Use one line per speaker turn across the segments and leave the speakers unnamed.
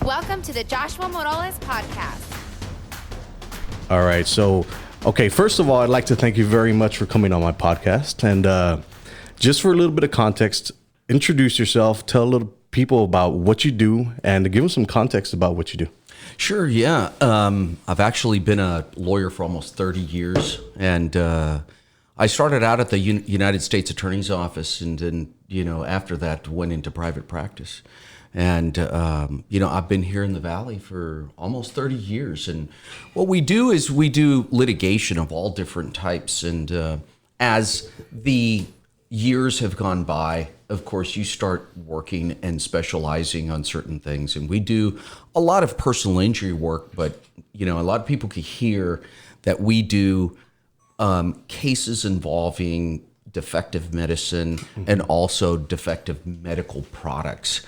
Welcome to the Joshua Morales Podcast.
All right. So, okay, first of all, I'd like to thank you very much for coming on my podcast. And just for a little bit of context, introduce yourself, tell a little people about what you do, and give them some context about what you do.
Sure, yeah. I've actually been a lawyer for almost 30 years, and I started out at the United States Attorney's Office, and then, after that went into private practice. And, I've been here in the Valley for almost 30 years. And what we do is we do litigation of all different types. And as the years have gone by, of course, you start working and specializing on certain things. And we do a lot of personal injury work, but, a lot of people can hear that we do cases involving defective medicine and also defective medical products.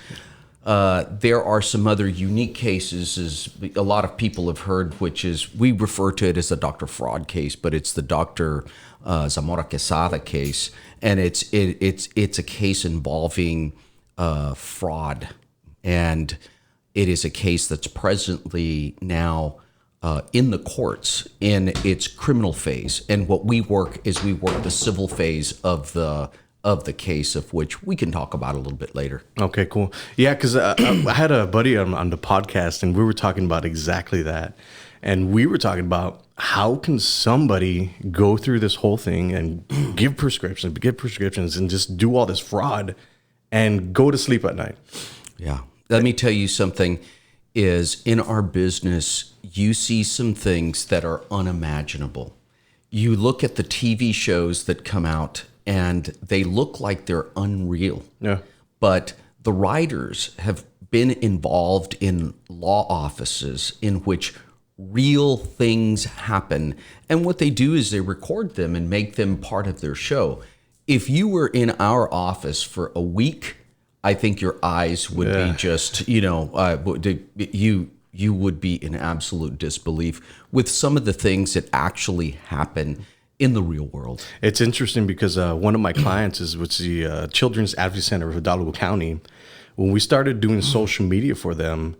There are some other unique cases, as a lot of people have heard, which is, we refer to it as the Dr. Fraud case, but it's the Dr. Zamora-Quezada case, and it's a case involving fraud, and it is a case that's presently now in the courts in its criminal phase. And what we work the civil phase of the case, of which we can talk about a little bit later.
Okay, cool. Yeah, because I had a buddy on the podcast, and we were talking about exactly that. And we were talking about how can somebody go through this whole thing and give prescriptions, and just do all this fraud and go to sleep at night.
Yeah. Let me tell you something, is in our business, you see some things that are unimaginable. You look at the TV shows that come out, and they look like they're unreal. Yeah. But the writers have been involved in law offices in which real things happen. And what they do is they record them and make them part of their show. If you were in our office for a week, I think your eyes would be just, you would be in absolute disbelief with some of the things that actually happen in the real world. It's
interesting because one of my clients is with the Children's Advocacy Center of Hidalgo County. When we started doing social media for them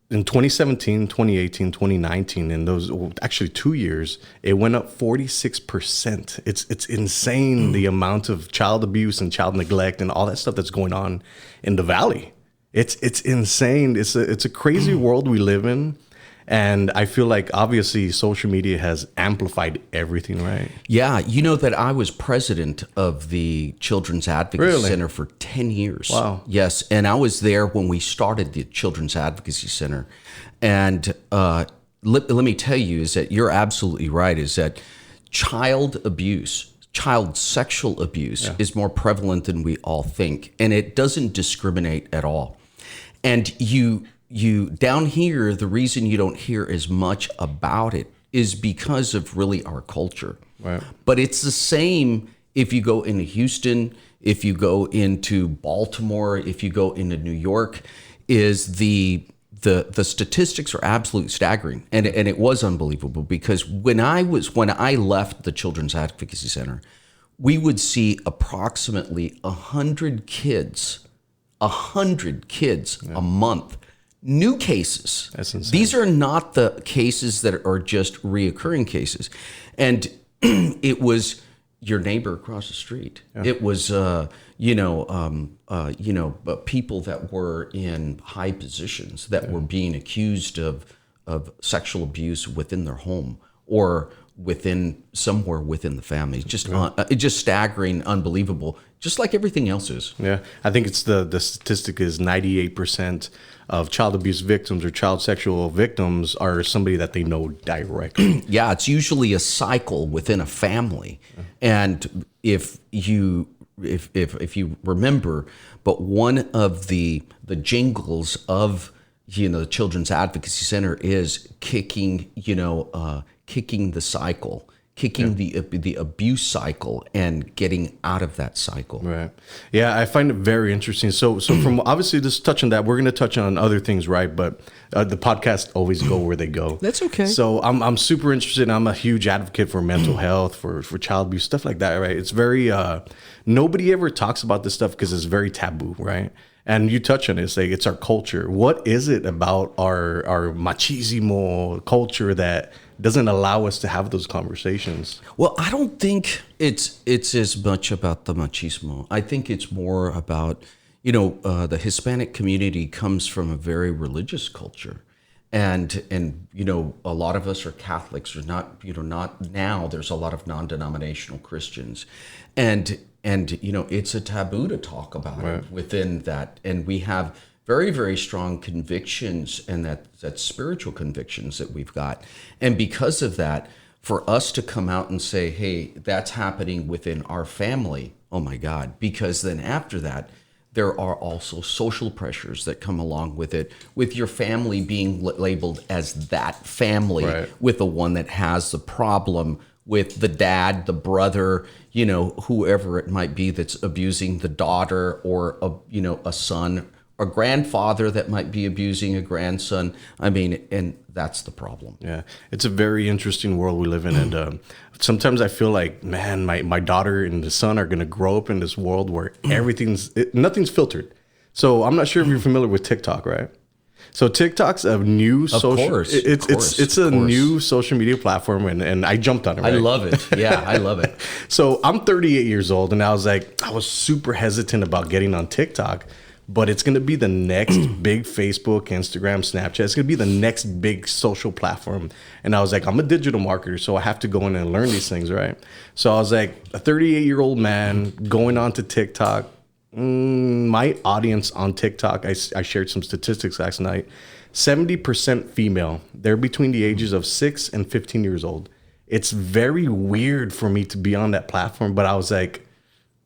in 2017, 2018, 2019, in those actually 2 years, it went up 46%. It's insane the amount of child abuse and child neglect and all that stuff that's going on in the Valley. It's insane. It's a crazy world we live in. And I feel like obviously social media has amplified everything, right?
Yeah. You know that I was president of the Children's Advocacy Center for 10 years.
Wow.
Yes. And I was there when we started the Children's Advocacy Center. And let me tell you, is that you're absolutely right, is that child sexual abuse is more prevalent than we all think. And it doesn't discriminate at all. And you down here, the reason you don't hear as much about it is because of really our culture.
Right.
But it's the same if you go into Houston, if you go into Baltimore, if you go into New York, is the statistics are absolutely staggering. And it was unbelievable, because when I left the Children's Advocacy Center, we would see approximately 100 kids a month. New cases.
That's insane.
These are not the cases that are just reoccurring cases. And it was your neighbor across the street. Yeah. It was, people that were in high positions that were being accused of sexual abuse within their home or somewhere within the family. It's just staggering, unbelievable, just like everything else is.
Yeah, I think it's the statistic is 98% of child abuse victims or child sexual victims are somebody that they know directly.
Yeah, it's usually a cycle within a family. Yeah. And if you remember, but one of the jingles of the Children's Advocacy Center is kicking the cycle, kicking the abuse cycle and getting out of that cycle.
Right. Yeah, I find it very interesting. So from obviously just touching that, we're going to touch on other things, right? But the podcast always go where they go.
That's okay.
So I'm super interested. I'm a huge advocate for mental health, for child abuse, stuff like that, right? It's very nobody ever talks about this stuff because it's very taboo, right? And you touch on it, it's like it's our culture. What is it about our machismo culture that doesn't allow us to have those conversations?
Well, I don't think it's as much about the machismo. I think it's more about, the Hispanic community comes from a very religious culture. And a lot of us are Catholics, or not now. There's a lot of non-denominational Christians, and it's a taboo to talk about it within that. And we have very, very strong convictions, and that spiritual convictions that we've got. And because of that, for us to come out and say, hey, that's happening within our family, oh my God, because then after that, there are also social pressures that come along with it, with your family being labeled as that family, with the one that has the problem, with the dad, the brother, whoever it might be that's abusing the daughter, or a son, a grandfather that might be abusing a grandson. I mean, and that's the problem.
Yeah, it's a very interesting world we live in, and sometimes I feel like, man, my daughter and the son are going to grow up in this world where nothing's filtered. So I'm not sure if you're familiar with TikTok, right? So TikTok's a new it's a new social media platform, and I jumped on it. Right?
I love it. Yeah, I love it.
So I'm 38 years old, and I was super hesitant about getting on TikTok. But it's going to be the next big Facebook, Instagram, Snapchat. It's going to be the next big social platform. And I was like, I'm a digital marketer, so I have to go in and learn these things, right? So I was like, a 38-year-old man going on to TikTok. My audience on TikTok, I shared some statistics last night. 70% female. They're between the ages of 6 and 15 years old. It's very weird for me to be on that platform, but I was like,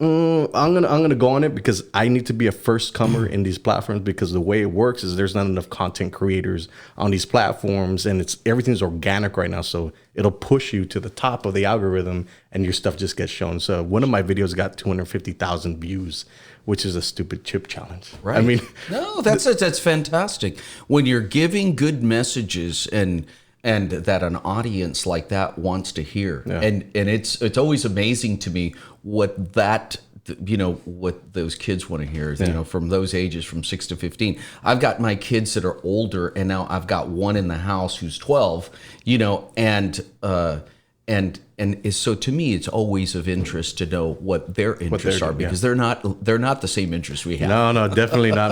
I'm gonna go on it because I need to be a first comer in these platforms, because the way it works is there's not enough content creators on these platforms, and everything's organic right now, so it'll push you to the top of the algorithm and your stuff just gets shown. So one of my videos got 250,000 views, which is a stupid chip challenge.
Right.
I mean,
no, that's fantastic. When you're giving good messages and that an audience like that wants to hear. Yeah. And it's always amazing to me what those kids want to hear, from those ages, from 6 to 15. I've got my kids that are older, and now I've got one in the house who's 12, and so to me, it's always of interest to know what their interests are, because they're not the same interests we have.
No, definitely not.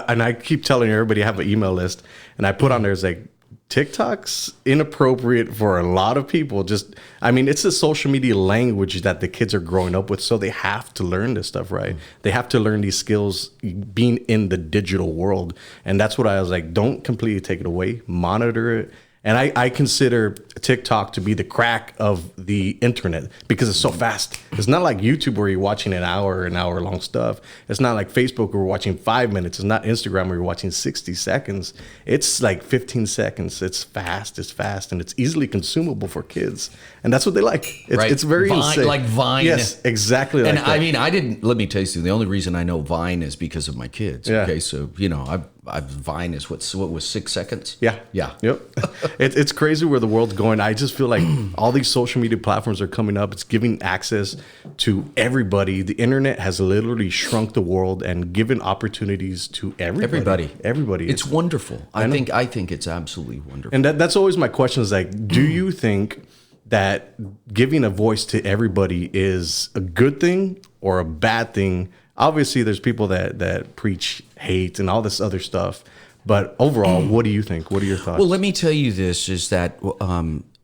And I keep telling everybody I have an email list, and I put on there, it's like, TikTok's inappropriate for a lot of people. It's a social media language that the kids are growing up with, so they have to learn this stuff, right? They have to learn these skills being in the digital world. And that's what I was like, don't completely take it away, monitor it. And I consider TikTok to be the crack of the internet, because it's so fast. It's not like YouTube where you're watching an hour long stuff. It's not like Facebook where we're watching 5 minutes. It's not Instagram where you're watching 60 seconds. It's like 15 seconds. It's fast, and it's easily consumable for kids. And that's what they like. It's very insane.
Like Vine.
Yes, exactly like that.
I mean, let me tell you something. The only reason I know Vine is because of my kids. Yeah. Okay, so, Vine is what was 6 seconds?
Yeah. Yep. It's crazy where the world's going. I just feel like all these social media platforms are coming up. It's giving access to everybody. The internet has literally shrunk the world and given opportunities to everybody. Everybody.
It's wonderful. I think it's absolutely wonderful.
And that's always my question, is like, do you think that giving a voice to everybody is a good thing or a bad thing? Obviously, there's people that preach hate and all this other stuff. But overall, what do you think? What are your thoughts?
Well, let me tell you this, is that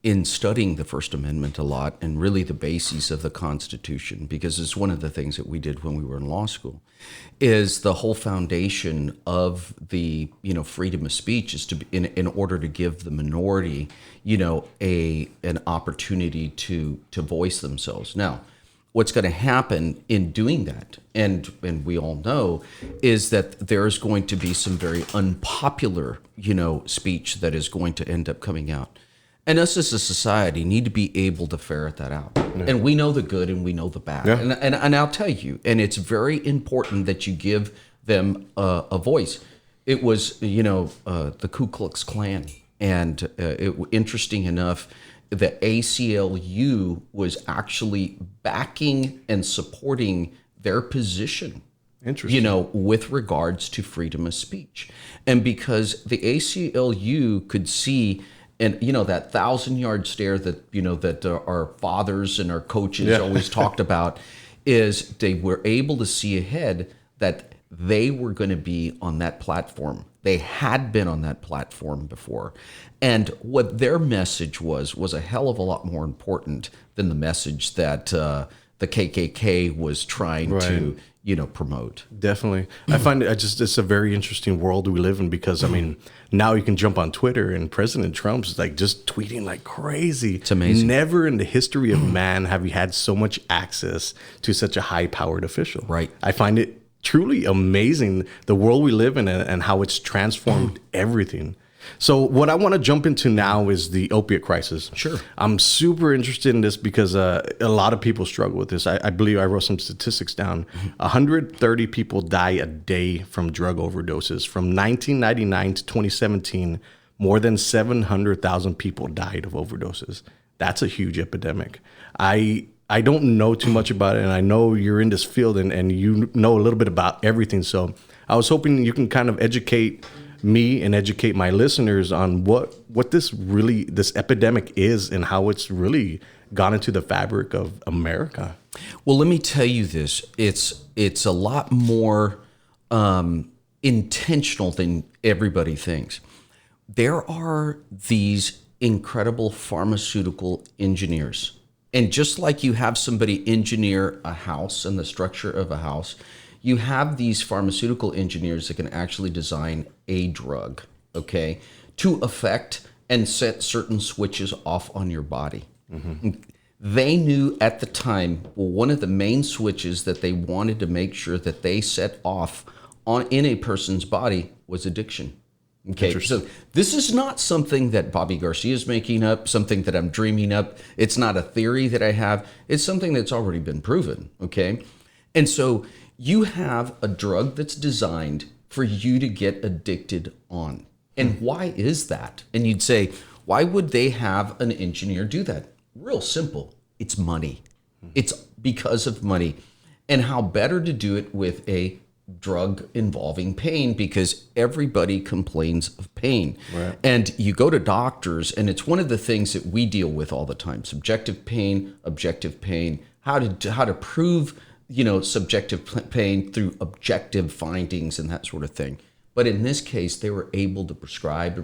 in studying the First Amendment a lot, and really the bases of the Constitution, because it's one of the things that we did when we were in law school, is the whole foundation of the freedom of speech is to in order to give the minority an opportunity to voice themselves. Now, what's going to happen in doing that, and we all know, is that there's going to be some very unpopular, speech that is going to end up coming out. And us as a society need to be able to ferret that out. And we know the good and we know the bad.
Yeah.
And I'll tell you, and it's very important that you give them a voice. It was, the Ku Klux Klan. And interesting enough, the ACLU was actually backing and supporting their position, with regards to freedom of speech. And because the ACLU could see, and that 1,000-yard stare that that our fathers and our coaches always talked about, is they were able to see ahead that they were going to be on that platform. They had been on that platform before, and what their message was a hell of a lot more important than the message that the KKK was trying to promote.
Definitely. I find it's a very interesting world we live in, because now you can jump on Twitter and President Trump's like just tweeting like crazy.
It's amazing.
Never in the history of man have you had so much access to such a high-powered official.
Right.
I find it truly amazing, the world we live in and how it's transformed everything. So what I want to jump into now is the opiate crisis.
Sure.
I'm super interested in this because a lot of people struggle with this. I believe I wrote some statistics down. 130 people die a day from drug overdoses. From 1999 to 2017, more than 700,000 people died of overdoses. That's a huge epidemic. I don't know too much about it, and I know you're in this field and you know a little bit about everything. So I was hoping you can kind of educate me and educate my listeners on what this epidemic is and how it's really gone into the fabric of America.
Well, let me tell you this. It's a lot more intentional than everybody thinks. There are these incredible pharmaceutical engineers. And just like you have somebody engineer a house and the structure of a house, you have these pharmaceutical engineers that can actually design a drug, okay, to affect and set certain switches off on your body. Mm-hmm. They knew at the time, one of the main switches that they wanted to make sure that they set off in a person's body was addiction. Okay, so this is not something that Bobby Garcia is making up, something that I'm dreaming up. It's not a theory that I have. It's something that's already been proven, okay? And so you have a drug that's designed for you to get addicted on. And why is that? And you'd say, why would they have an engineer do that? Real simple. It's money. It's because of money. And how better to do it with a drug involving pain, because everybody complains of pain. Right. And you go to doctors, and it's one of the things that we deal with all the time: subjective pain, objective pain, how to prove subjective pain through objective findings and that sort of thing. But in this case, they were able to prescribe,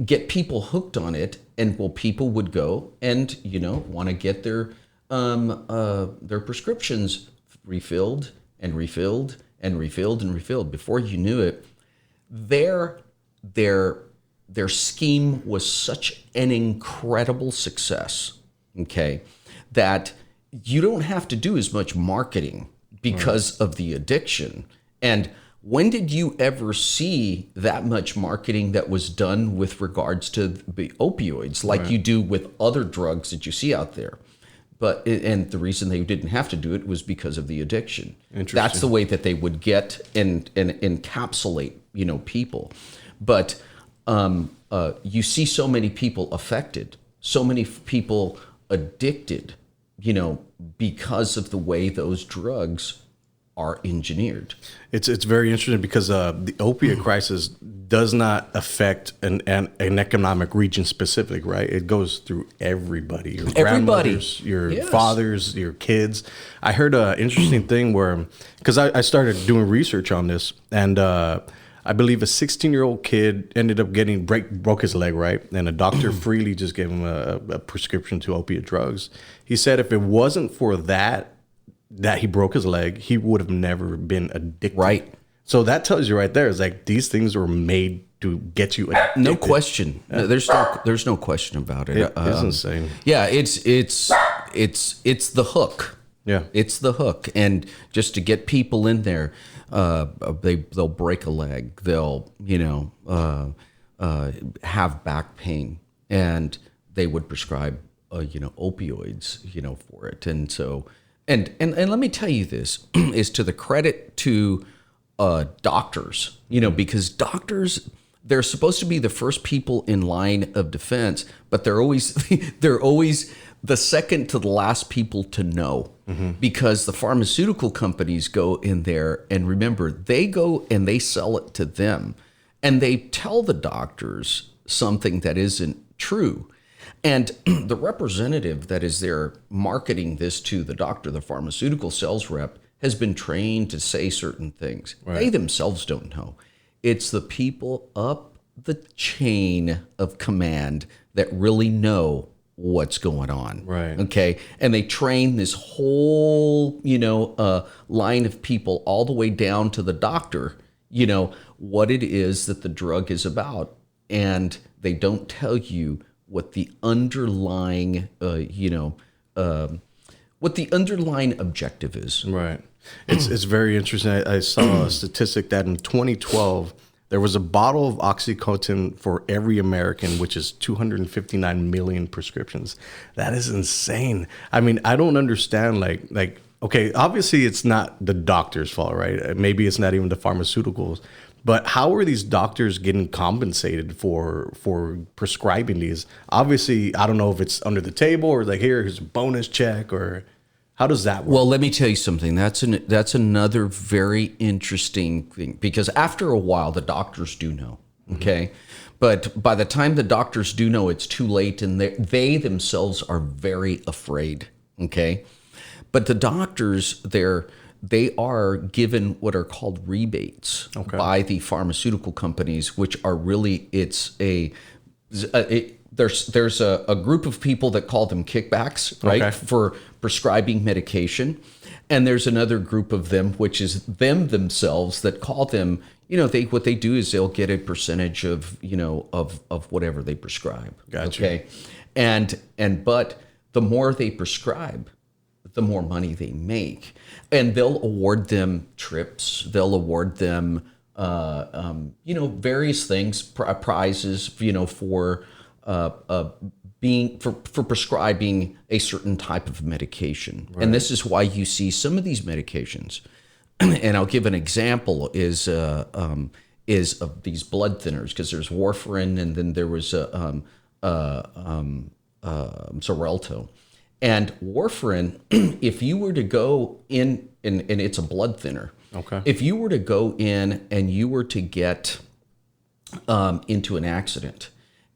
get people hooked on it, and people would go and want to get their prescriptions refilled and refilled and refilled and refilled. Before you knew it, their scheme was such an incredible success, okay, that you don't have to do as much marketing because of the addiction. And when did you ever see that much marketing that was done with regards to the opioids like you do with other drugs that you see out there? And the reason they didn't have to do it was because of the addiction. That's the way that they would get and encapsulate, people. But you see so many people affected, so many people addicted, because of the way those drugs are engineered.
It's very interesting because the opiate crisis does not affect an economic region specific, right? It goes through everybody. Your grandmothers, your fathers, your kids. I heard an interesting thing where, because I started doing research on this, and I believe a 16-year-old kid ended up broke his leg, right? And a doctor freely just gave him a prescription to opiate drugs. He said if it wasn't for that he broke his leg, he would have never been addicted.
Right.
So that tells you right there, it's like these things were made to get you addicted.
No question. There's no question about it.
It is insane.
Yeah, it's the hook.
Yeah.
It's the hook. And just to get people in there, they'll break a leg. They'll, have back pain. and they would prescribe, opioids, for it. And so, and let me tell you this is to the credit to doctors, because doctors, they're supposed to be the first people in line of defense, but they're always the second to the last people to know, because the pharmaceutical companies go in there, and remember, they go and they sell it to them, and they tell the doctors something that isn't true. And the representative that is there marketing this to the doctor, the pharmaceutical sales rep, has been trained to say certain things. Right. They themselves don't know. It's the people up the chain of command that really know what's going on.
Right.
Okay. And they train this whole, line of people all the way down to the doctor, what it is that the drug is about. And they don't tell you what the underlying, what the underlying objective is.
Right. It's very interesting. I saw a statistic that in 2012, there was a bottle of OxyContin for every American, which is 259 million prescriptions. That is insane. I mean, I don't understand, like, okay, obviously it's not the doctor's fault, right? Maybe it's not even the pharmaceuticals, but how are these doctors getting compensated for prescribing these? Obviously, I don't know if it's under the table or like, here's a bonus check, or how does that work?
Well, let me tell you something. That's another very interesting thing, because after a while, the doctors do know, okay? But by the time the doctors do know, it's too late, and they themselves are very afraid, okay? But the doctors, they are given what are called rebates by the pharmaceutical companies, which are really, there's a group of people that call them kickbacks, right, for prescribing medication. And there's another group of them, which is them themselves, that call them, what they do is they'll get a percentage of, of whatever they prescribe.
Gotcha.
Okay. But the more they prescribe, the more money they make. And they'll award them trips. They'll award them, various things, prizes, for for prescribing a certain type of medication. Right. And this is why you see some of these medications, and I'll give an example, is of these blood thinners, because there's warfarin, and then there was Xarelto. And warfarin, if you were to go in, and it's a blood thinner. Okay. If you were to go in and you were to get into an accident,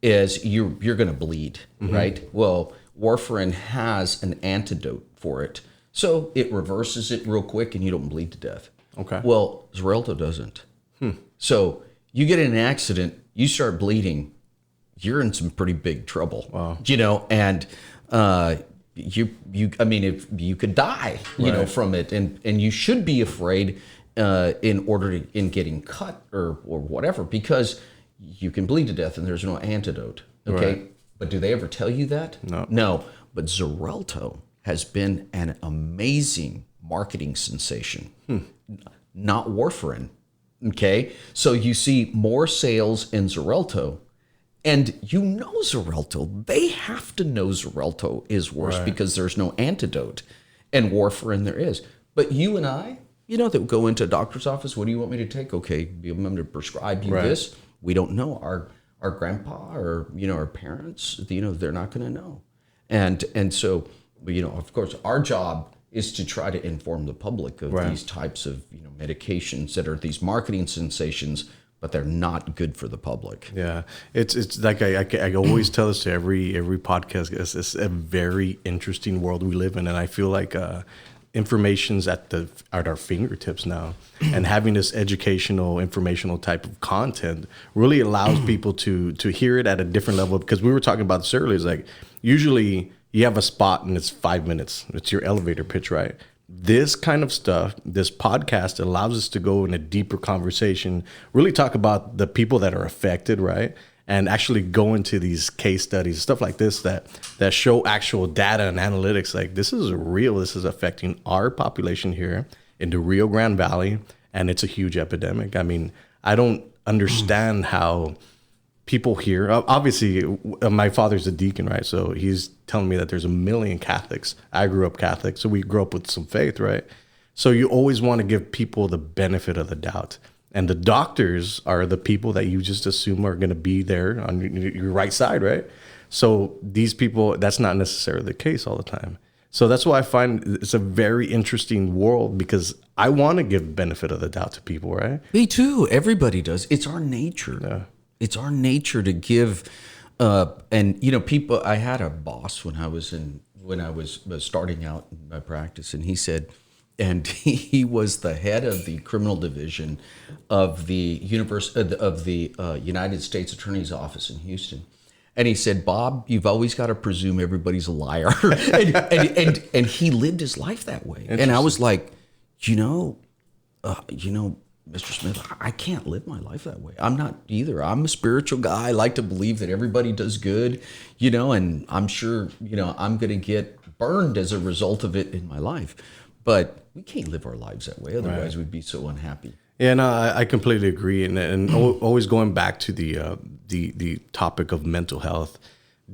is you're going to bleed, right? Well, warfarin has an antidote for it, so it reverses it real quick, and you don't bleed to death. Okay. Well, Xarelto doesn't. So you get in an accident, you start bleeding, you're in some pretty big trouble. Wow. And if you could die, from it, and you should be afraid in getting cut or whatever, because you can bleed to death and there's no antidote. Okay. Right. But do they ever tell you that? No. But Xarelto has been an amazing marketing sensation, not warfarin. Okay. So you see more sales in Xarelto, and Xarelto, they have to know Xarelto is worse, because there's no antidote, and warfarin there is. But you and I, that go into a doctor's office, what do you want me to take? Okay, I'm going to prescribe you this. We don't know. Our grandpa or, our parents, they're not going to know. And so, of course, our job is to try to inform the public of these types of, medications that are these marketing sensations, but they're not good for the public. Yeah, it's like I always tell this to every podcast. It's a very interesting world we live in, and I feel like information's at our fingertips now, and having this educational, informational type of content really allows people to hear it at a different level. Because we were talking about this earlier, it's like usually you have a spot and it's 5 minutes. It's your elevator pitch, right? This kind of stuff, this podcast allows us to go in a deeper conversation, really talk about the people that are affected, right? And actually go into these case studies, stuff like this that show actual data and analytics. Like, this is real. This is affecting our population here in the Rio Grande Valley, and it's a huge epidemic. I mean, I don't understand how
people here, obviously, my father's a deacon, right? So he's telling me that there's 1 million Catholics. I grew up Catholic, so we grew up with some faith, right? So you always want to give people the benefit of the doubt. And the doctors are the people that you just assume are going to be there on your right side, right? So these people, that's not necessarily the case all the time. So that's why I find it's a very interesting world, because I want to give benefit of the doubt to people, right?
Me too. Everybody does. It's our nature.
Yeah.
It's our nature to give. And people. I had a boss when I was starting out in my practice, and he said, and he was the head of the criminal division of the United States Attorney's Office in Houston. And he said, Bob, you've always got to presume everybody's a liar. and he lived his life that way. And I was like, Mr. Smith, I can't live my life that way. I'm not either. I'm a spiritual guy. I like to believe that everybody does good, and I'm sure, I'm going to get burned as a result of it in my life. But we can't live our lives that way. Otherwise, we'd be so unhappy.
Yeah, no, I completely agree. And always going back to the topic of mental health,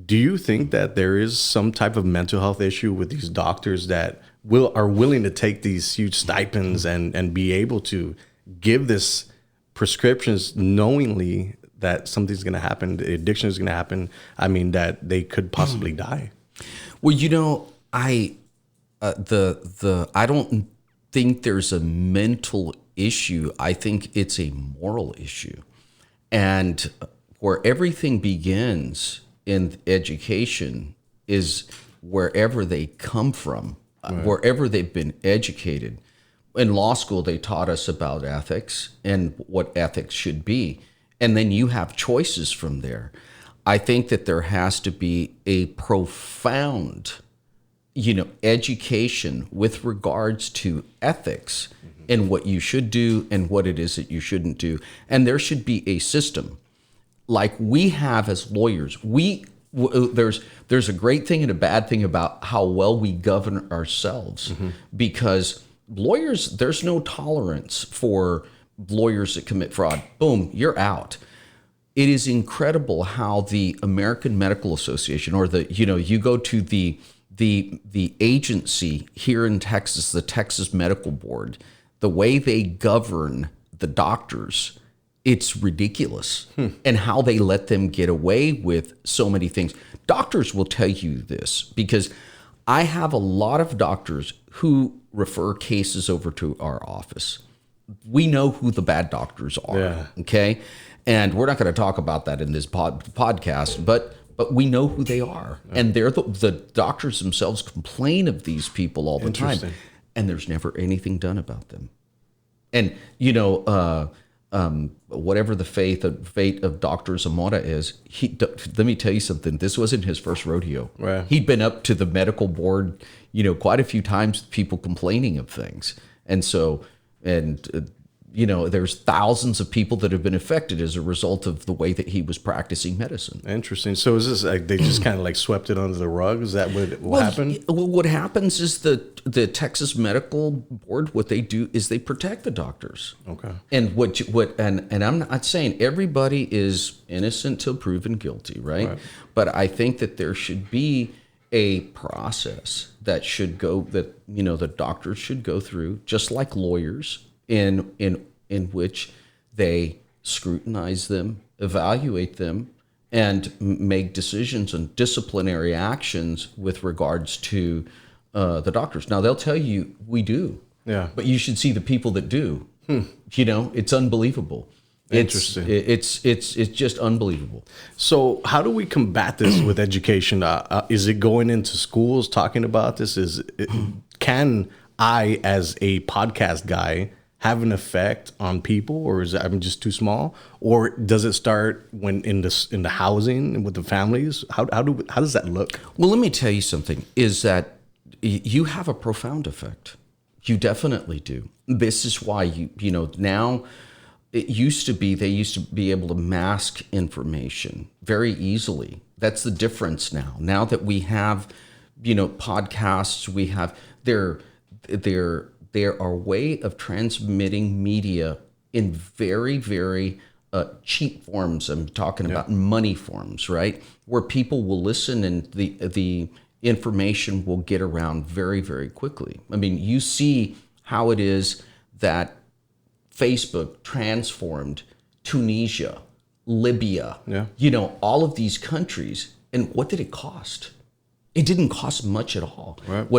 do you think that there is some type of mental health issue with these doctors that are willing to take these huge stipends and be able to give this prescriptions knowingly that something's going to happen, the addiction is going to happen? I mean, that they could possibly die.
Well, I don't think there's a mental issue. I think it's a moral issue. And where everything begins in education is wherever they come from, wherever they've been educated. In law school, they taught us about ethics and what ethics should be. And then you have choices from there. I think that there has to be a profound, education with regards to ethics and what you should do and what it is that you shouldn't do. And there should be a system like we have as lawyers. There's a great thing and a bad thing about how well we govern ourselves, because lawyers, there's no tolerance for lawyers that commit fraud. Boom, you're out. It is incredible how the American Medical Association, or you go to the agency here in Texas, the Texas Medical Board, the way they govern the doctors, it's ridiculous. And how they let them get away with so many things. Doctors will tell you this, because I have a lot of doctors who refer cases over to our office. We know who the bad doctors are, okay? And we're not going to talk about that in this podcast, but we know who they are. And they're the doctors themselves complain of these people all the time. And there's never anything done about them. And, whatever the fate of Dr. Zamora is, let me tell you something. This wasn't his first rodeo.
Right.
He'd been up to the medical board, quite a few times, people complaining of things. And so, there's thousands of people that have been affected as a result of the way that he was practicing medicine.
Interesting. So is this like they just kind of like swept it under the rug? Is that what happened?
Well, what happens is the Texas Medical Board, what they do is they protect the doctors.
Okay.
And and I'm not saying everybody is innocent till proven guilty, right? But I think that there should be a process that should go, that the doctors should go through, just like lawyers, in which they scrutinize them, evaluate them, and make decisions on disciplinary actions with regards to the doctors. Now, they'll tell you we do, but you should see the people that do. It's unbelievable.
Interesting.
It's just unbelievable.
So how do we combat this with education? Is it going into schools talking about this? Can I, as a podcast guy, have an effect on people, or is it just too small? Or does it start when in the housing and with the families? How does that look?
Well, let me tell you something. Is that you have a profound effect. You definitely do. This is why now. It used to be, they used to be able to mask information very easily. That's the difference now. Now that we have, podcasts, we have, there are a way of transmitting media in very, very cheat forums. I'm talking about money forums, right? Where people will listen and the information will get around very, very quickly. I mean, you see how it is that Facebook transformed Tunisia, Libya, all of these countries. And what did it cost? It didn't cost much at all.
Right.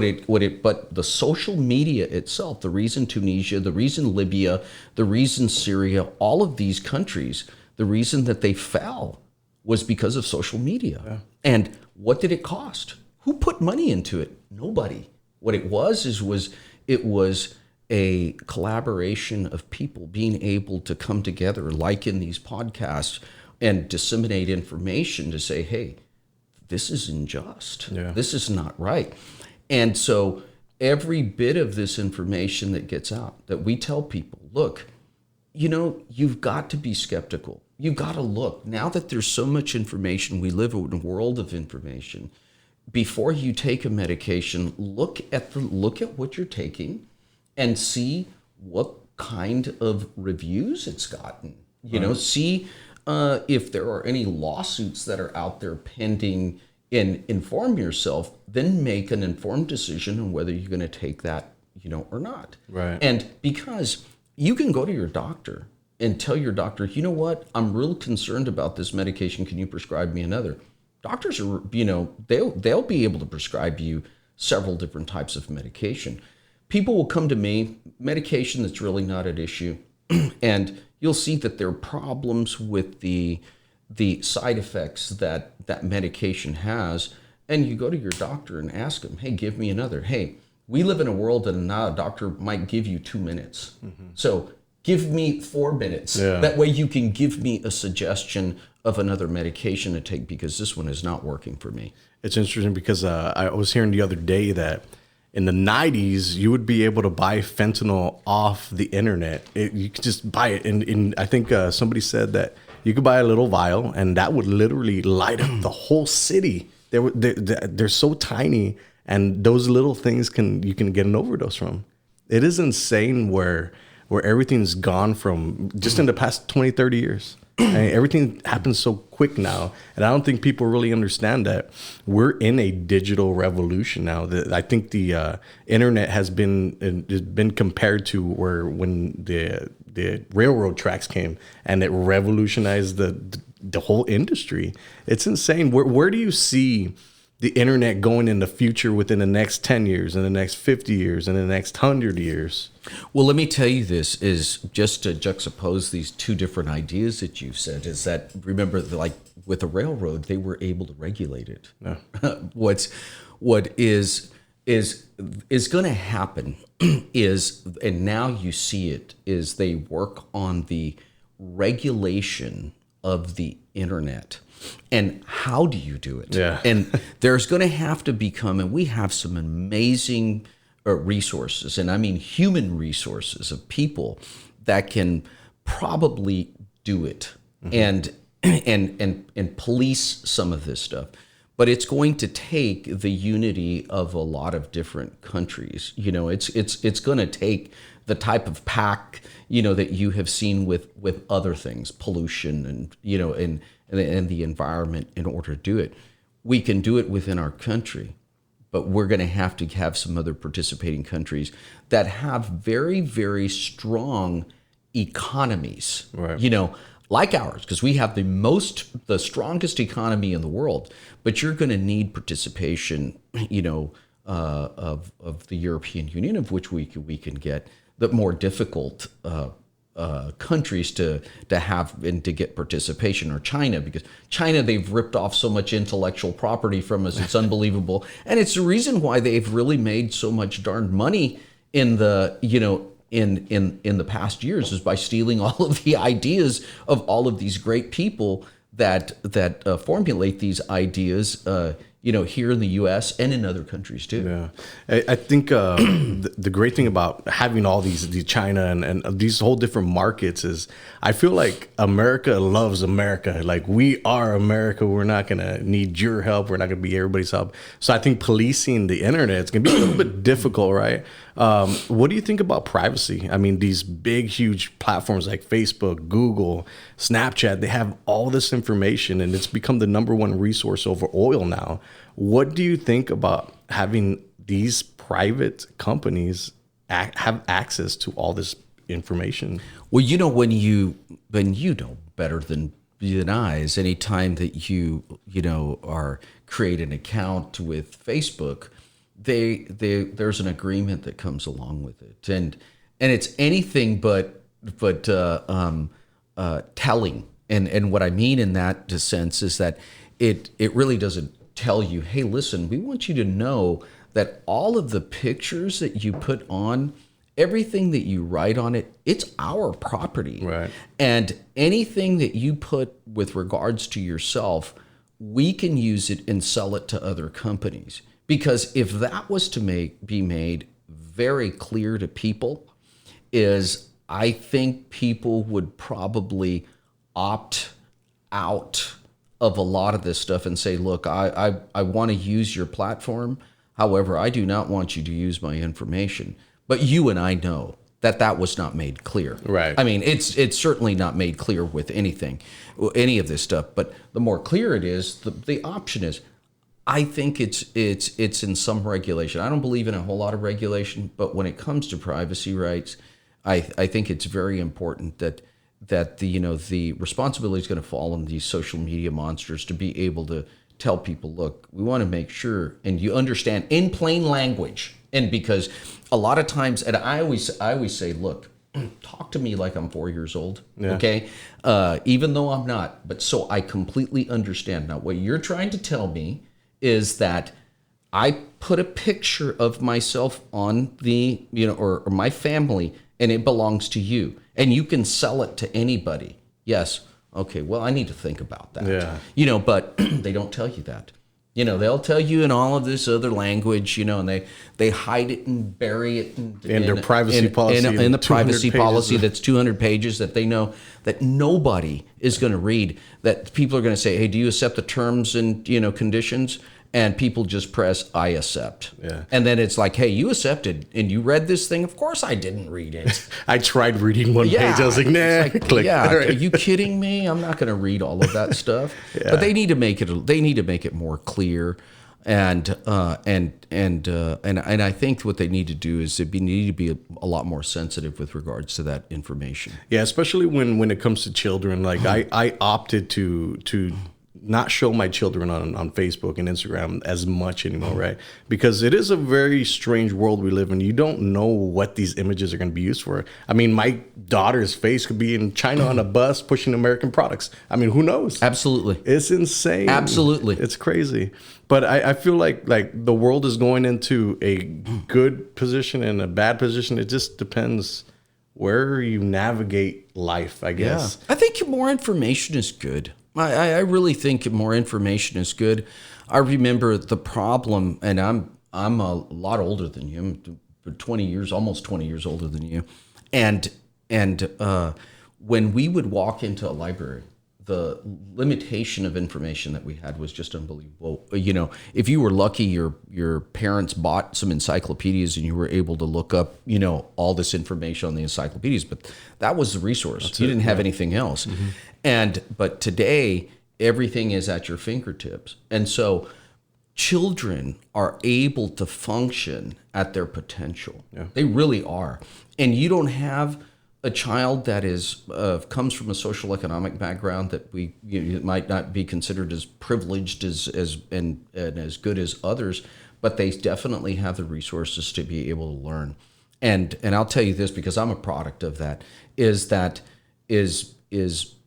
But the social media itself, the reason Tunisia, the reason Libya, the reason Syria, all of these countries, the reason that they fell was because of social media. Yeah. And what did it cost? Who put money into it? Nobody. What it was a collaboration of people being able to come together, like in these podcasts, and disseminate information to say, hey, this is unjust. Yeah. This is not right. And so every bit of this information that gets out, that we tell people, look, you've got to be skeptical. You've got to look. Now that there's so much information, we live in a world of information. Before you take a medication, look at what you're taking and see what kind of reviews it's gotten. See if there are any lawsuits that are out there pending, and inform yourself, then make an informed decision on whether you're going to take that, or not.
Right.
And because you can go to your doctor and tell your doctor, you know what, I'm real concerned about this medication. Can you prescribe me another? Doctors are, they'll be able to prescribe you several different types of medication. People will come to me, medication that's really not at issue, and you'll see that there are problems with the side effects that medication has, and you go to your doctor and ask him, hey, give me another. Hey, we live in a world that now a doctor might give you 2 minutes. Mm-hmm. So give me 4 minutes. Yeah. That way you can give me a suggestion of another medication to take, because this one is not working for me.
It's interesting because I was hearing the other day that in the 90s, you would be able to buy fentanyl off the internet. You could just buy it. And I think somebody said that you could buy a little vial and that would literally light up the whole city. They're so tiny, and those little things you can get an overdose from. It is insane where everything's gone from just in the past 20, 30 years. Everything happens so quick now, and I don't think people really understand that we're in a digital revolution now. I think the internet has been compared to when the railroad tracks came, and it revolutionized the whole industry. It's insane. Where do you see the internet going in the future within the next 10 years, in the next 50 years, in the next 100 years?
Well, let me tell you this, is just to juxtapose these two different ideas that you've said, is that, remember, like with the railroad, they were able to regulate it. Yeah. What is going to happen is, and now you see it, is they work on the regulation of the internet. And how do you do it? Yeah. And there's going to have to become, and we have some amazing resources, and I mean human resources of people that can probably do it, mm-hmm. and police some of this stuff. But it's going to take the unity of a lot of different countries. It's going to take the type of pact, that you have seen with other things, pollution and the environment, in order to do it. We can do it within our country, but we're going to have some other participating countries that have very, very strong economies, right. Like ours, because we have the strongest economy in the world. But you're going to need participation, of the European Union, of which we can get, the more difficult countries to have and to get participation, or China, because China, they've ripped off so much intellectual property from us. It's unbelievable. And it's the reason why they've really made so much darn money in the, in the past years, is by stealing all of the ideas of all of these great people that formulate these ideas, here in the U.S. and in other countries too.
Yeah, I think the great thing about having all these China and these whole different markets is I feel like America loves America. Like, we are America. We're not gonna need your help. We're not gonna be everybody's help. So I think policing the internet is gonna be a little bit difficult, right? What do you think about privacy? I mean, these big, huge platforms like Facebook, Google, Snapchat, they have all this information, and it's become the #1 resource over oil now. What do you think about having these private companies have access to all this information?
Well, when you know better than I is anytime that you are create an account with Facebook, there's an agreement that comes along with it, and it's anything but telling. And what I mean in that sense is that it really doesn't tell you, hey, listen, we want you to know that all of the pictures that you put on, everything that you write on it, it's our property.
Right.
And anything that you put with regards to yourself, we can use it and sell it to other companies. Because if that was to be made very clear to people, I think people would probably opt out of a lot of this stuff and say, look, I want to use your platform. However, I do not want you to use my information. But you and I know that was not made clear.
Right.
I mean, it's certainly not made clear with any of this stuff. But the more clear it is, the option is, I think it's in some regulation. I don't believe in a whole lot of regulation, but when it comes to privacy rights, I think it's very important that the responsibility is going to fall on these social media monsters to be able to tell people, look, we want to make sure, and you understand in plain language. And because a lot of times, and I always say, look, talk to me like I'm 4 years old, okay? Even though I'm not, but so I completely understand. Now, what you're trying to tell me is that I put a picture of myself on the, or my family, and it belongs to you, and you can sell it to anybody. Yes. Okay. Well, I need to think about that. Yeah. But they don't tell you that. They'll tell you in all of this other language, and they hide it and bury it in
their privacy policy.
In the privacy policy
pages.
That's 200 pages that they know that nobody is going to read, that people are going to say, hey, do you accept the terms and, conditions? And people just press, I accept.
Yeah.
And then it's like, hey, you accepted and you read this thing? Of course I didn't read it.
I tried reading one page. I was like, nah. Click.
Yeah,
Right.
Are you kidding me? I'm not going to read all of that stuff. But they need to make it more clear. And I think what they need to do is they need to be a lot more sensitive with regards to that information.
Yeah, especially when it comes to children. Like I opted to not show my children on Facebook and Instagram as much anymore, right? Because it is a very strange world we live in. You don't know what these images are going to be used for. I mean, my daughter's face could be in China on a bus pushing American products. I mean, who knows?
Absolutely.
It's insane.
Absolutely.
It's crazy. But I feel like the world is going into a good position and a bad position. It just depends where you navigate life, I guess.
Yeah. I think more information is good. I really think more information is good. I remember the problem, and I'm a lot older than you. I'm 20 years, almost 20 years older than you. And when we would walk into a library, the limitation of information that we had was just unbelievable. If you were lucky, your parents bought some encyclopedias and you were able to look up, all this information on the encyclopedias, but that was the resource. You didn't have anything else. Mm-hmm. But today, everything is at your fingertips. And so children are able to function at their potential. Yeah. They really are. And you don't have a child that comes from a social economic background that might not be considered as privileged and as good as others, but they definitely have the resources to be able to learn. And I'll tell you this, because I'm a product of that, is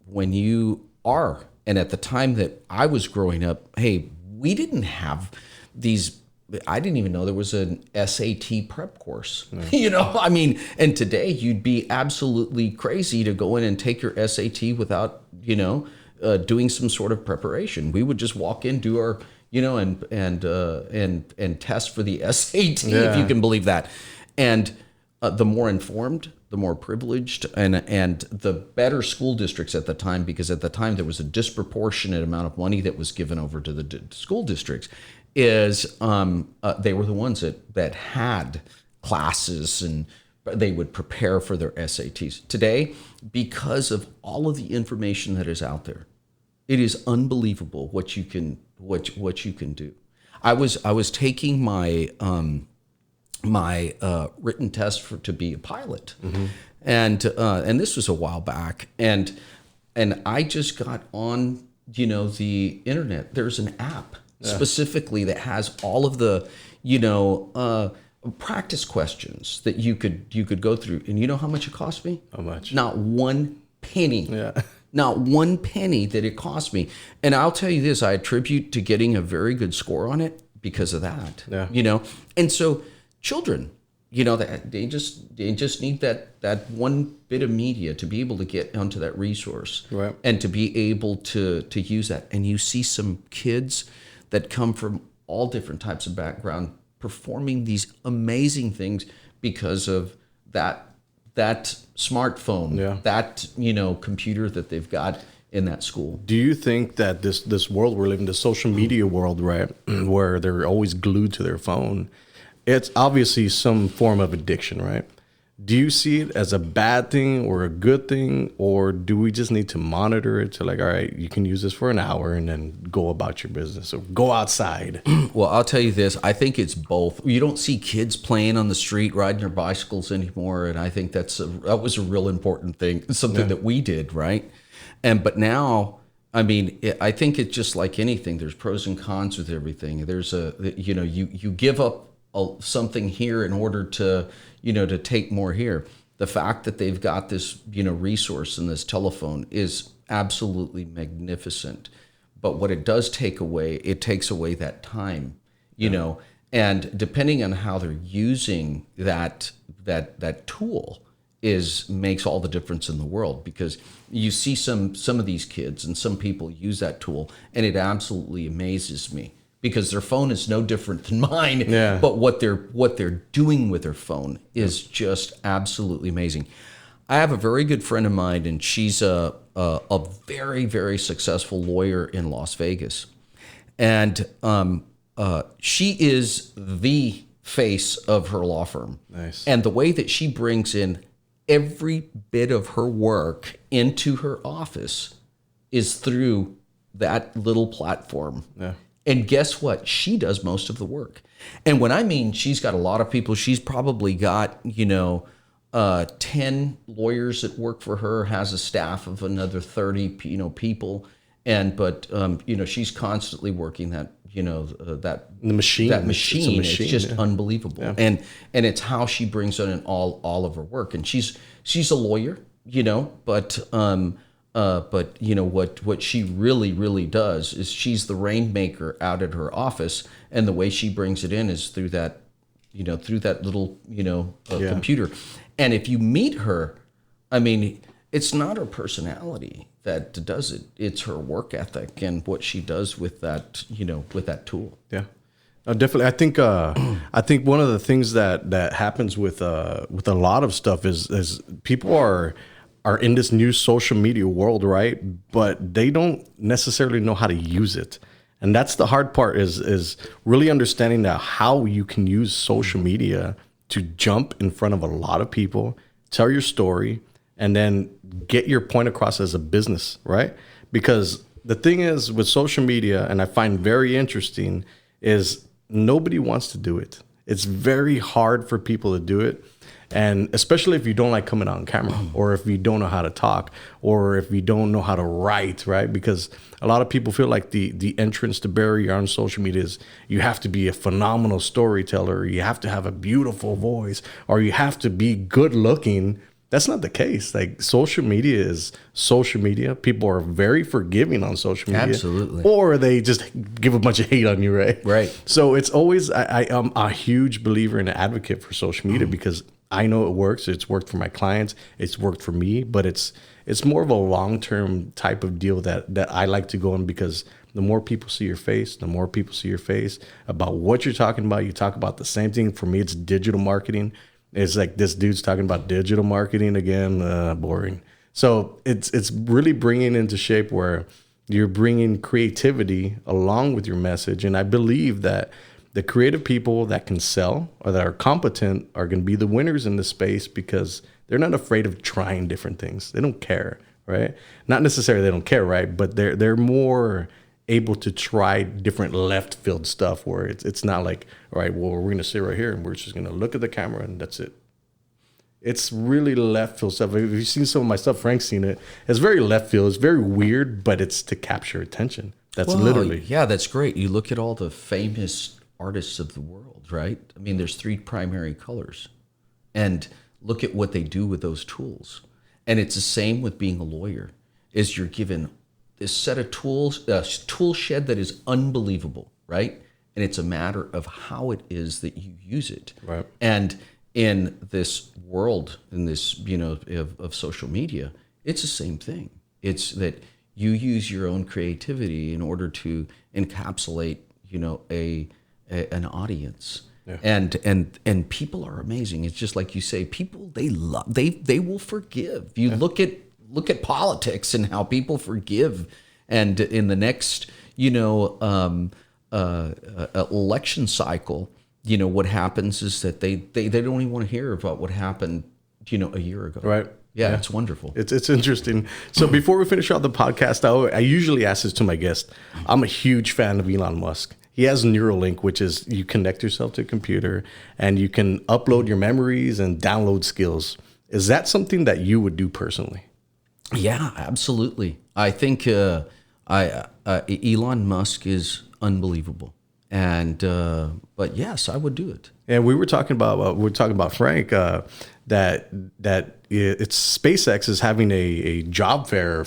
when you are, and at the time that I was growing up, hey, we didn't have these. I didn't even know there was an SAT prep course. Yeah. And today you'd be absolutely crazy to go in and take your SAT without, doing some sort of preparation. We would just walk in, do our, and test for the SAT, if you can believe that. And the more informed, the more privileged, and the better school districts at the time, because at the time there was a disproportionate amount of money that was given over to the school districts, is they were the ones that had classes, and they would prepare for their SATs. Today, because of all of the information that is out there, it is unbelievable what you can do. I was taking my written test to be a pilot, and this was a while back, and I just got on the internet. There's an app specifically that has all of the practice questions that you could go through, and you know how much it cost me?
How much?
Not one penny.
Yeah.
Not one penny that it cost me. And I'll tell you this, I attribute to getting a very good score on it because of that.
Yeah.
And so children, they just need that one bit of media to be able to get onto that resource,
right,
and to be able to use that. And you see some kids that come from all different types of background performing these amazing things because of that smartphone, that computer that they've got in that school.
Do you think that this world we're living, the social media world, right, where they're always glued to their phone, it's obviously some form of addiction, right? Do you see it as a bad thing or a good thing, or do we just need to monitor it to all right, you can use this for an hour and then go about your business or go outside?
Well, I'll tell you this. I think it's both. You don't see kids playing on the street, riding their bicycles anymore, and I think that was a real important thing, something that we did, right? But now, I mean, I think it's just like anything. There's pros and cons with everything. There's you give up something here in order to take more here. The fact that they've got this resource in this telephone is absolutely magnificent. But what it does take away, it takes away that time, and depending on how they're using that tool makes all the difference in the world, because you see some of these kids and some people use that tool, and it absolutely amazes me. Because their phone is no different than mine, but what they're doing with their phone is just absolutely amazing. I have a very good friend of mine, and she's a very, very successful lawyer in Las Vegas, and she is the face of her law firm.
Nice.
And the way that she brings in every bit of her work into her office is through that little platform.
Yeah.
And guess what? She does most of the work. And when I mean she's got a lot of people, she's probably got, 10 lawyers that work for her, has a staff of another 30, people. But she's constantly working that, the machine. That machine. It's just unbelievable. Yeah. And it's how she brings in all of her work. And she's a lawyer, but what she really does is she's the rainmaker out at her office, and the way she brings it in is through that little computer. And if you meet her, I mean, it's not her personality that does it; it's her work ethic and what she does with that tool.
Yeah, definitely. I think one of the things that happens with a lot of stuff is people are in this new social media world, right? But they don't necessarily know how to use it. And that's the hard part is really understanding that how you can use social media to jump in front of a lot of people, tell your story, and then get your point across as a business, right? Because the thing is with social media, and I find very interesting, is nobody wants to do it. It's very hard for people to do it. And especially if you don't like coming on camera, or if you don't know how to talk, or if you don't know how to write, right? Because a lot of people feel like the entrance to barrier on social media is you have to be a phenomenal storyteller, you have to have a beautiful voice, or you have to be good looking. That's not the case. Like, social media is social media. People are very forgiving on social media.
Absolutely.
Or they just give a bunch of hate on you, right?
Right.
So it's always, I am a huge believer and an advocate for social media because I know it works. It's worked for my clients. It's worked for me, but it's more of a long-term type of deal that I like to go on, because the more people see your face, the more people see your face about what you're talking about. You talk about the same thing. For me, it's digital marketing. It's like this dude's talking about digital marketing again, boring. So it's really bringing into shape where you're bringing creativity along with your message. And I believe that the creative people that can sell or that are competent are going to be the winners in this space because they're not afraid of trying different things. They don't care, right? Not necessarily they don't care, right? But they're more able to try different left field stuff where it's not like, all right, well, we're going to sit right here and we're just going to look at the camera and that's it. It's really left field stuff. If you've seen some of my stuff, Frank's seen it. It's very left field. It's very weird, but it's to capture attention. That's literally.
Yeah, that's great. You look at all the famous artists of the world, right? I mean, there's 3 primary colors. And look at what they do with those tools. And it's the same with being a lawyer, is you're given this set of tools, a tool shed that is unbelievable, right? And it's a matter of how it is that you use it.
Right.
And in this world, in this, of social media, it's the same thing. It's that you use your own creativity in order to encapsulate, an audience. Yeah. And people are amazing. It's just like you say, people, they will forgive. You look at politics and how people forgive. And in the next, election cycle, what happens is that they don't even want to hear about what happened, a year ago.
Right.
Yeah, it's wonderful.
It's interesting. So before we finish out the podcast, I usually ask this to my guests. I'm a huge fan of Elon Musk. He has Neuralink, which is you connect yourself to a computer and you can upload your memories and download skills. Is that something that you would do personally?
Yeah, absolutely. I think Elon Musk is unbelievable. And but yes, I would do it.
And we were talking about Frank that it's SpaceX is having a job fair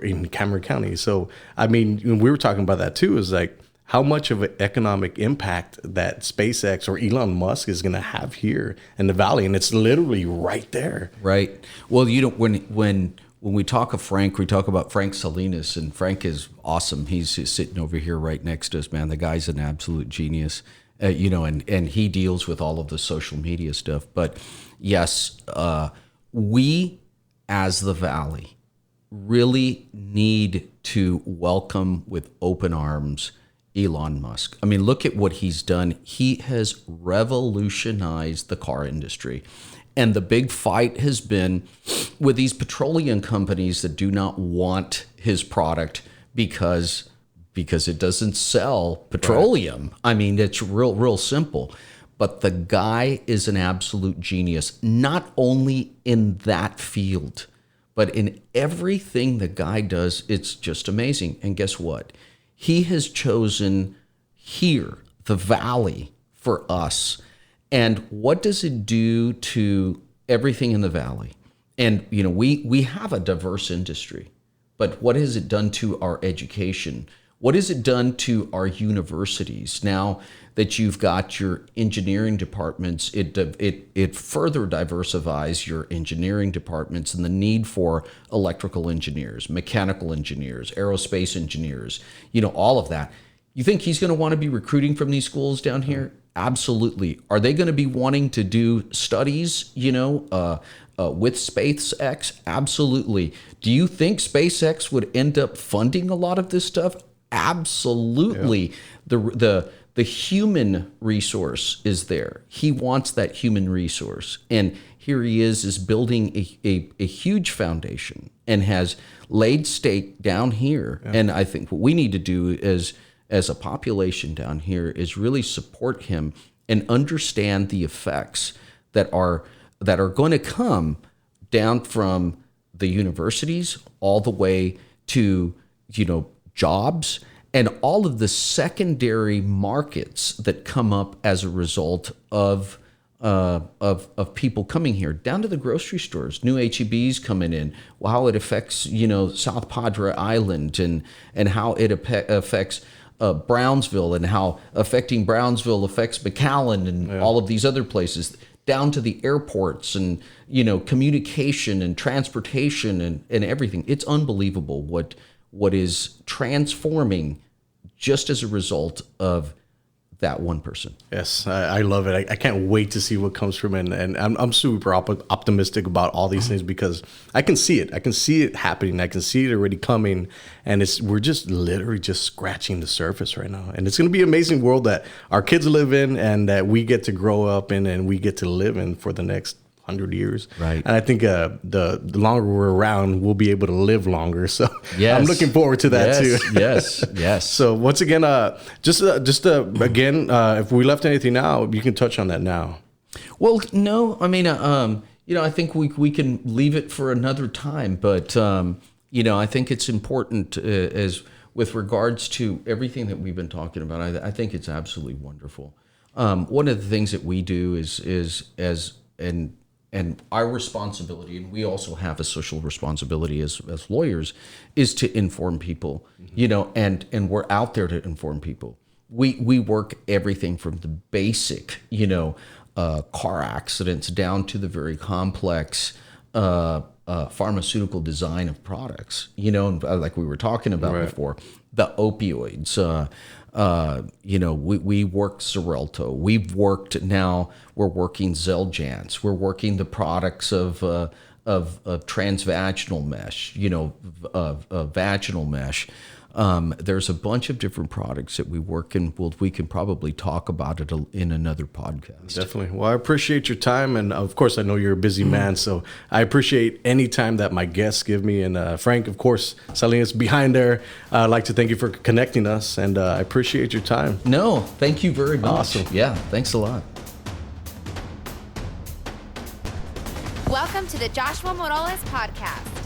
in Cameron County. So I mean, we were talking about that too. Is like how much of an economic impact that SpaceX or Elon Musk is going to have here in the valley, and it's literally right there.
Right. Well, when we talk of Frank, we talk about Frank Salinas, and Frank is awesome. He's sitting over here right next to us, man. The guy's an absolute genius, and he deals with all of the social media stuff. But yes, we as the Valley really need to welcome with open arms Elon Musk. I mean, look at what he's done. He has revolutionized the car industry. And the big fight has been with these petroleum companies that do not want his product because it doesn't sell petroleum. Right. I mean, it's real simple. But the guy is an absolute genius, not only in that field, but in everything the guy does. It's just amazing. And guess what? He has chosen here, the Valley, for us. And what does it do to everything in the Valley? And, we have a diverse industry, but what has it done to our education? What has it done to our universities? Now that you've got your engineering departments, it further diversifies your engineering departments and the need for electrical engineers, mechanical engineers, aerospace engineers, all of that. You think he's going to want to be recruiting from these schools down here? Absolutely. Are they going to be wanting to do studies, with SpaceX? Absolutely. Do you think SpaceX would end up funding a lot of this stuff? Absolutely. Yeah. The human resource is there. He wants that human resource. And here he is building a huge foundation and has laid stake down here. Yeah. And I think what we need to do as a population down here is really support him and understand the effects that are going to come down from the universities all the way to jobs and all of the secondary markets that come up as a result of people coming here, down to the grocery stores, new HEBs coming in, how it affects South Padre Island and how it affects Brownsville, and how affecting Brownsville affects McAllen and all of these other places, down to the airports and communication and transportation and everything. It's unbelievable what is transforming just as a result of that one person.
Yes, I love it. I can't wait to see what comes from it. And I'm super optimistic about all these things because I can see it. I can see it happening. I can see it already coming. And we're just literally just scratching the surface right now. And it's going to be an amazing world that our kids live in and that we get to grow up in and we get to live in for the next 100 years.
Right.
And I think the longer we're around, we'll be able to live longer. So
Yes.
I'm looking forward to that too.
Yes.
So once again, if we left anything out, you can touch on that now.
Well, no, I mean, I think we can leave it for another time, but I think it's important as with regards to everything that we've been talking about. I think it's absolutely wonderful. One of the things that we do and our responsibility, and we also have a social responsibility as lawyers, is to inform people, and we're out there to inform people. We work everything from the basic, car accidents down to the very complex pharmaceutical design of products, like we were talking about before, the opioids, we worked Xarelto. We're working Xeljanz. We're working the products of transvaginal mesh, vaginal mesh. There's a bunch of different products that we work in. We can probably talk about it in another podcast.
Definitely. Well, I appreciate your time. And of course, I know you're a busy man. So I appreciate any time that my guests give me. And Frank, of course, Salinas behind there. I'd like to thank you for connecting us. And I appreciate your time.
No, thank you very much.
Awesome.
Yeah, thanks a lot.
Welcome to the Joshua Morales Podcast.